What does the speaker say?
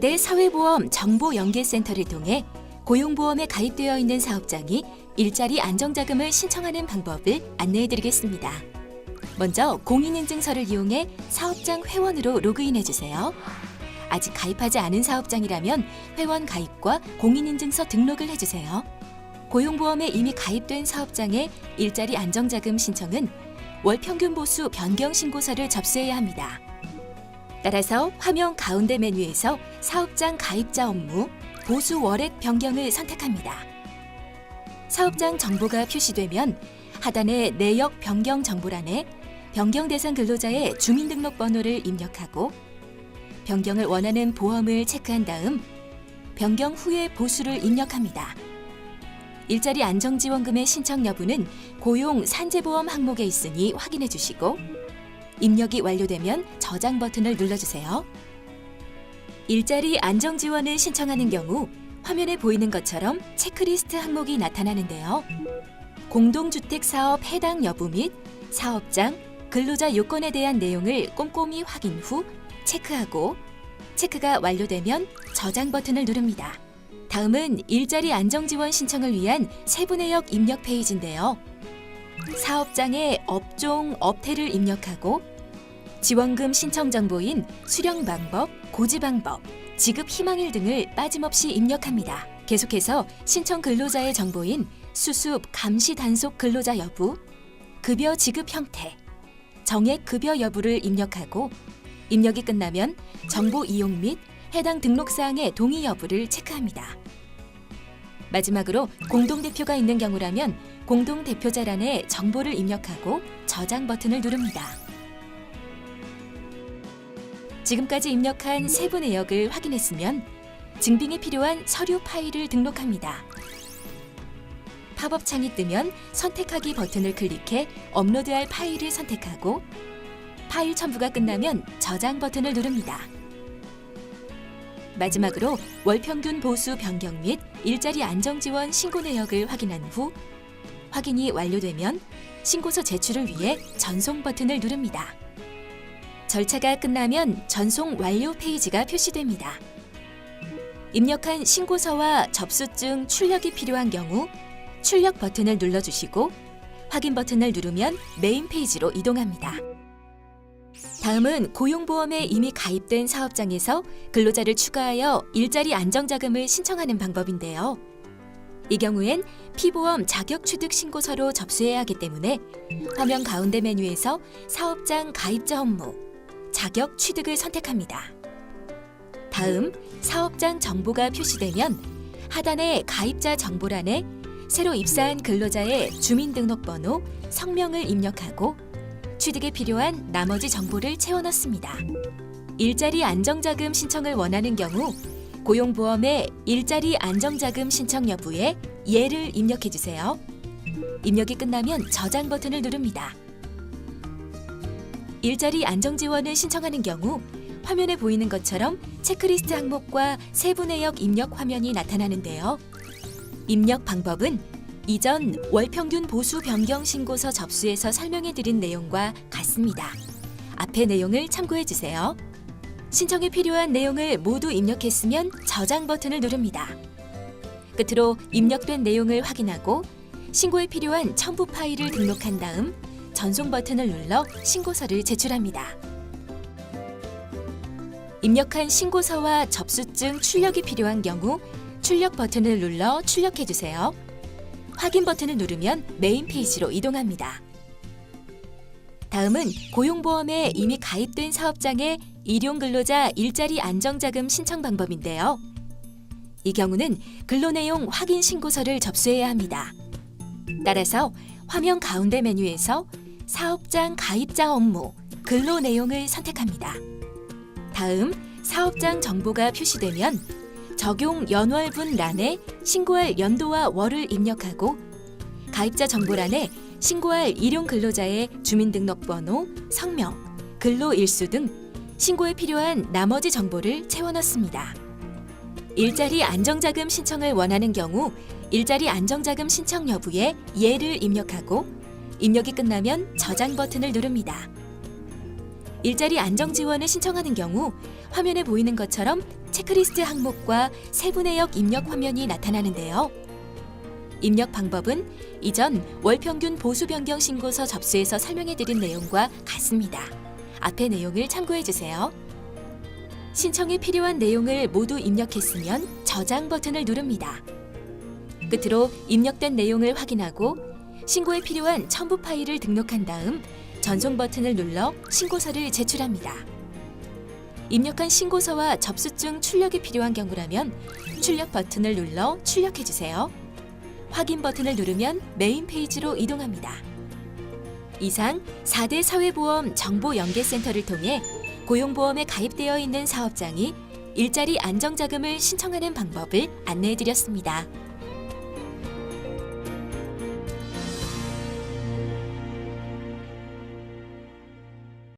청와대 사회보험 정보연계센터를 통해 고용보험에 가입되어 있는 사업장이 일자리 안정자금을 신청하는 방법을 안내해드리겠습니다. 먼저 공인인증서를 이용해 사업장 회원으로 로그인해주세요. 아직 가입하지 않은 사업장이라면 회원 가입과 공인인증서 등록을 해주세요. 고용보험에 이미 가입된 사업장의 일자리 안정자금 신청은 월평균 보수 변경 신고서를 접수해야 합니다. 따라서 화면 가운데 메뉴에서 사업장 가입자 업무, 보수 월액 변경을 선택합니다. 사업장 정보가 표시되면 하단의 내역 변경 정보란에 변경 대상 근로자의 주민등록번호를 입력하고 변경을 원하는 보험을 체크한 다음 변경 후의 보수를 입력합니다. 일자리 안정지원금의 신청 여부는 고용 산재보험 항목에 있으니 확인해 주시고 입력이 완료되면 저장 버튼을 눌러주세요. 일자리 안정지원을 신청하는 경우 화면에 보이는 것처럼 체크리스트 항목이 나타나는데요. 공동주택사업 해당 여부 및 사업장, 근로자 요건에 대한 내용을 꼼꼼히 확인 후 체크하고 체크가 완료되면 저장 버튼을 누릅니다. 다음은 일자리 안정지원 신청을 위한 세부 내역 입력 페이지인데요. 사업장의 업종, 업태를 입력하고 지원금 신청 정보인 수령 방법, 고지 방법, 지급 희망일 등을 빠짐없이 입력합니다. 계속해서 신청 근로자의 정보인 수습, 감시 단속 근로자 여부, 급여 지급 형태, 정액 급여 여부를 입력하고 입력이 끝나면 정보 이용 및 해당 등록사항의 동의 여부를 체크합니다. 마지막으로 공동대표가 있는 경우라면 공동대표자란에 정보를 입력하고 저장 버튼을 누릅니다. 지금까지 입력한 세부 내역을 확인했으면 증빙에 필요한 서류 파일을 등록합니다. 팝업 창이 뜨면 선택하기 버튼을 클릭해 업로드할 파일을 선택하고 파일 첨부가 끝나면 저장 버튼을 누릅니다. 마지막으로 월평균 보수 변경 및 일자리 안정지원 신고 내역을 확인한 후 확인이 완료되면 신고서 제출을 위해 전송 버튼을 누릅니다. 절차가 끝나면 전송 완료 페이지가 표시됩니다. 입력한 신고서와 접수증 출력이 필요한 경우 출력 버튼을 눌러주시고 확인 버튼을 누르면 메인 페이지로 이동합니다. 다음은 고용보험에 이미 가입된 사업장에서 근로자를 추가하여 일자리 안정자금을 신청하는 방법인데요. 이 경우엔 피보험 자격취득 신고서로 접수해야 하기 때문에 화면 가운데 메뉴에서 사업장 가입자 업무, 자격 취득을 선택합니다. 다음 사업장 정보가 표시되면 하단의 가입자 정보란에 새로 입사한 근로자의 주민등록번호, 성명을 입력하고 취득에 필요한 나머지 정보를 채워 넣습니다. 일자리 안정자금 신청을 원하는 경우 고용보험의 일자리 안정자금 신청 여부에 예를 입력해 주세요. 입력이 끝나면 저장 버튼을 누릅니다. 일자리 안정지원을 신청하는 경우 화면에 보이는 것처럼 체크리스트 항목과 세부 내역 입력 화면이 나타나는데요. 입력 방법은 이전 월평균 보수 변경 신고서 접수에서 설명해드린 내용과 같습니다. 앞의 내용을 참고해주세요. 신청에 필요한 내용을 모두 입력했으면 저장 버튼을 누릅니다. 끝으로 입력된 내용을 확인하고 신고에 필요한 첨부 파일을 등록한 다음 전송 버튼을 눌러 신고서를 제출합니다. 입력한 신고서와 접수증 출력이 필요한 경우 출력 버튼을 눌러 출력해주세요. 확인 버튼을 누르면 메인 페이지로 이동합니다. 다음은 고용보험에 이미 가입된 사업장의 일용근로자 일자리 안정자금 신청 방법인데요. 이 경우는 근로내용 확인 신고서를 접수해야 합니다. 따라서 화면 가운데 메뉴에서 사업장 가입자 업무, 근로내용을 선택합니다. 다음 사업장 정보가 표시되면 적용 연월분 란에 신고할 연도와 월을 입력하고 가입자 정보란에 신고할 일용 근로자의 주민등록번호, 성명, 근로일수 등 신고에 필요한 나머지 정보를 채워 넣습니다. 일자리 안정자금 신청을 원하는 경우 일자리 안정자금 신청 여부에 예를 입력하고 입력이 끝나면 저장 버튼을 누릅니다. 일자리 안정지원을 신청하는 경우 화면에 보이는 것처럼 체크리스트 항목과 세부내역 입력 화면이 나타나는데요. 입력 방법은 이전 월평균 보수 변경 신고서 접수에서 설명해드린 내용과 같습니다. 앞의 내용을 참고해주세요. 신청이 필요한 내용을 모두 입력했으면 저장 버튼을 누릅니다. 끝으로 입력된 내용을 확인하고 신고에 필요한 첨부 파일을 등록한 다음 전송 버튼을 눌러 신고서를 제출합니다. 입력한 신고서와 접수증 출력이 필요한 경우라면 출력 버튼을 눌러 출력해주세요. 확인 버튼을 누르면 메인 페이지로 이동합니다. 이상 4대 사회보험 정보연계센터를 통해 고용보험에 가입되어 있는 사업장이 일자리 안정자금을 신청하는 방법을 안내해드렸습니다.